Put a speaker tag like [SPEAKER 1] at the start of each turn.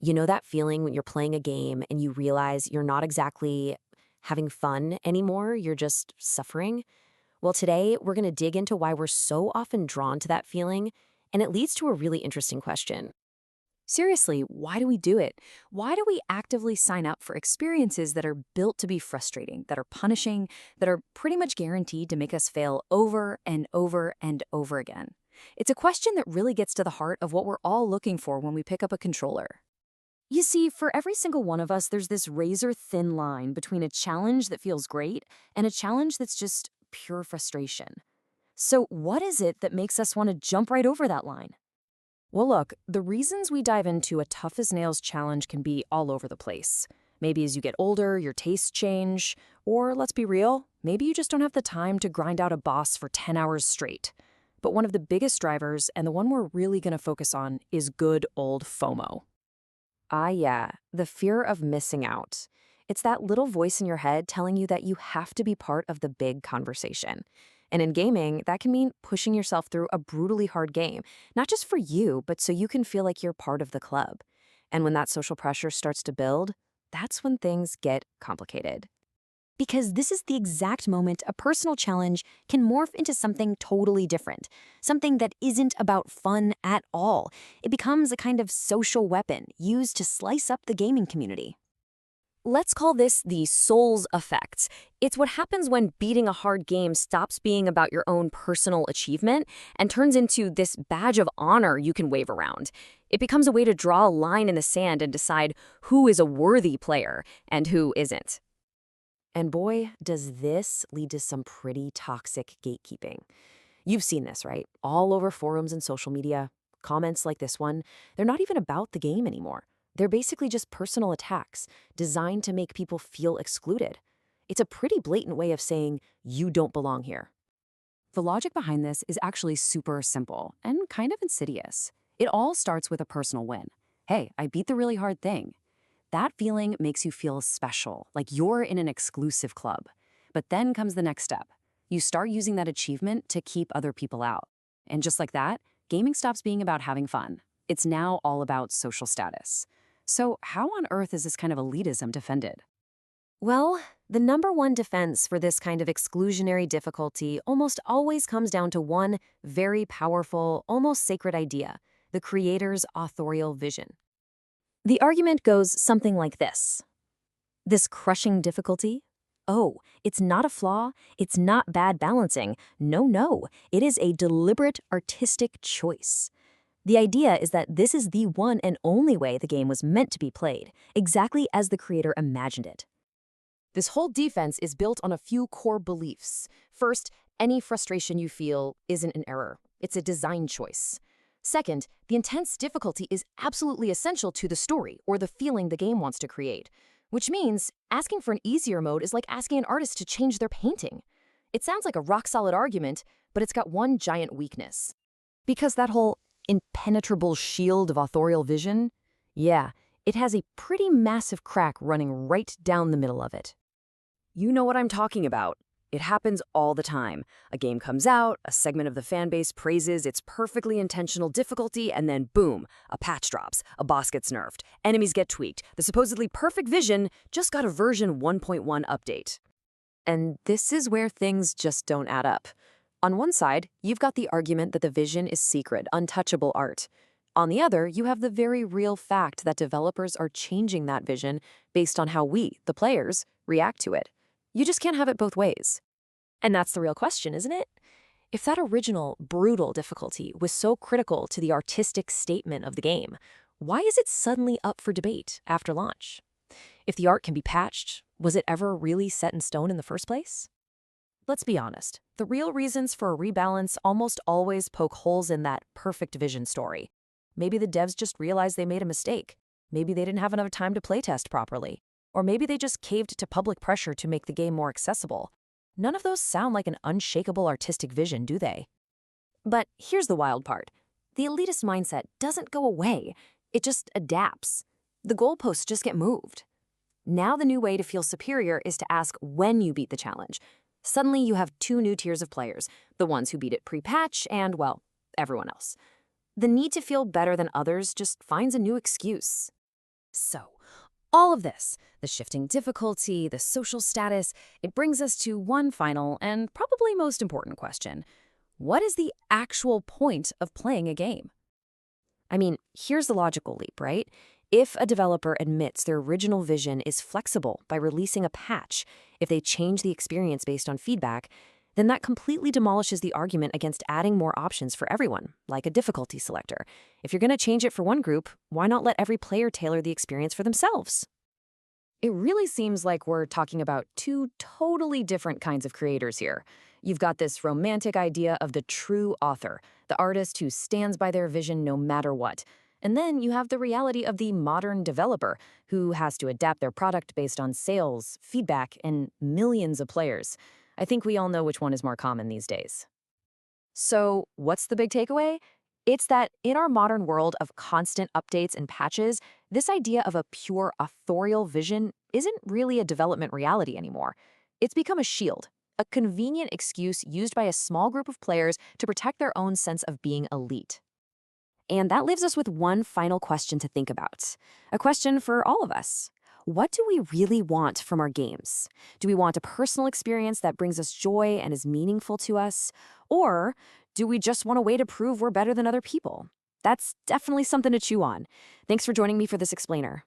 [SPEAKER 1] You know that feeling when you're playing a game and you realize you're not exactly having fun anymore, you're just suffering? Well, today we're going to dig into why we're so often drawn to that feeling, and it leads to a really interesting question.
[SPEAKER 2] Seriously, why do we do it? Why do we actively sign up for experiences that are built to be frustrating, that are punishing, that are pretty much guaranteed to make us fail over and over and over again? It's a question that really gets to the heart of what we're all looking for when we pick up a controller. You see, for every single one of us, there's this razor thin line between a challenge that feels great and a challenge that's just pure frustration. So, what is it that makes us want to jump right over that line? Well, look, the reasons we dive into a tough as nails challenge can be all over the place. Maybe as you get older, your tastes change, or let's be real, maybe you just don't have the time to grind out a boss for 10 hours straight. But one of the biggest drivers, and the one we're really going to focus on, is good old FOMO.
[SPEAKER 1] Ah, yeah, the fear of missing out. It's that little voice in your head telling you that you have to be part of the big conversation. And in gaming, that can mean pushing yourself through a brutally hard game, not just for you, but so you can feel like you're part of the club. And when that social pressure starts to build, that's when things get complicated. Because this is the exact moment a personal challenge can morph into something totally different, something that isn't about fun at all. It becomes a kind of social weapon used to slice up the gaming community. Let's call this the Souls effect. It's what happens when beating a hard game stops being about your own personal achievement and turns into this badge of honor you can wave around. It becomes a way to draw a line in the sand and decide who is a worthy player and who isn't. And boy, does this lead to some pretty toxic gatekeeping. You've seen this, right? All over forums and social media. Comments like this one, they're not even about the game anymore. They're basically just personal attacks designed to make people feel excluded. It's a pretty blatant way of saying, you don't belong here.
[SPEAKER 2] The logic behind this is actually super simple and kind of insidious. It all starts with a personal win. Hey, I beat the really hard thing. That feeling makes you feel special, like you're in an exclusive club. But then comes the next step. You start using that achievement to keep other people out. And just like that, gaming stops being about having fun. It's now all about social status. So how on earth is this kind of elitism defended?
[SPEAKER 1] Well, the number one defense for this kind of exclusionary difficulty almost always comes down to one very powerful, almost sacred idea: the creator's authorial vision. The argument goes something like this. This crushing difficulty? Oh, it's not a flaw. It's not bad balancing. No, no. It is a deliberate artistic choice. The idea is that this is the one and only way the game was meant to be played, exactly as the creator imagined it. This whole defense is built on a few core beliefs. First, any frustration you feel isn't an error. It's a design choice. Second, the intense difficulty is absolutely essential to the story or the feeling the game wants to create, which means asking for an easier mode is like asking an artist to change their painting. It sounds like a rock-solid argument, but it's got one giant weakness. Because that whole impenetrable shield of authorial vision, yeah, it has a pretty massive crack running right down the middle of it. You know what I'm talking about. It happens all the time. A game comes out, a segment of the fan base praises its perfectly intentional difficulty, and then boom, a patch drops, a boss gets nerfed, enemies get tweaked. The supposedly perfect vision just got a version 1.1 update. And this is where things just don't add up. On one side, you've got the argument that the vision is secret, untouchable art. On the other, you have the very real fact that developers are changing that vision based on how we, the players, react to it. You just can't have it both ways. And that's the real question, isn't it? If that original, brutal difficulty was so critical to the artistic statement of the game, why is it suddenly up for debate after launch? If the art can be patched, was it ever really set in stone in the first place? Let's be honest, the real reasons for a rebalance almost always poke holes in that perfect vision story. Maybe the devs just realized they made a mistake. Maybe they didn't have enough time to playtest properly. Or maybe they just caved to public pressure to make the game more accessible. None of those sound like an unshakable artistic vision, do they? But here's the wild part. The elitist mindset doesn't go away. It just adapts. The goalposts just get moved. Now the new way to feel superior is to ask when you beat the challenge. Suddenly you have two new tiers of players, the ones who beat it pre-patch and, well, everyone else. The need to feel better than others just finds a new excuse.
[SPEAKER 2] So, all of this, the shifting difficulty, the social status, it brings us to one final and probably most important question. What is the actual point of playing a game?
[SPEAKER 1] I mean, here's the logical leap, right? If a developer admits their original vision is flexible by releasing a patch, if they change the experience based on feedback, then that completely demolishes the argument against adding more options for everyone, like a difficulty selector. If you're going to change it for one group, why not let every player tailor the experience for themselves?
[SPEAKER 2] It really seems like we're talking about two totally different kinds of creators here. You've got this romantic idea of the true author, the artist who stands by their vision no matter what. And then you have the reality of the modern developer who has to adapt their product based on sales, feedback, and millions of players. I think we all know which one is more common these days. So, what's the big takeaway? It's that in our modern world of constant updates and patches, this idea of a pure authorial vision isn't really a development reality anymore. It's become a shield, a convenient excuse used by a small group of players to protect their own sense of being elite.
[SPEAKER 1] And that leaves us with one final question to think about. A question for all of us. What do we really want from our games? Do we want a personal experience that brings us joy and is meaningful to us? Or do we just want a way to prove we're better than other people? That's definitely something to chew on. Thanks for joining me for this explainer.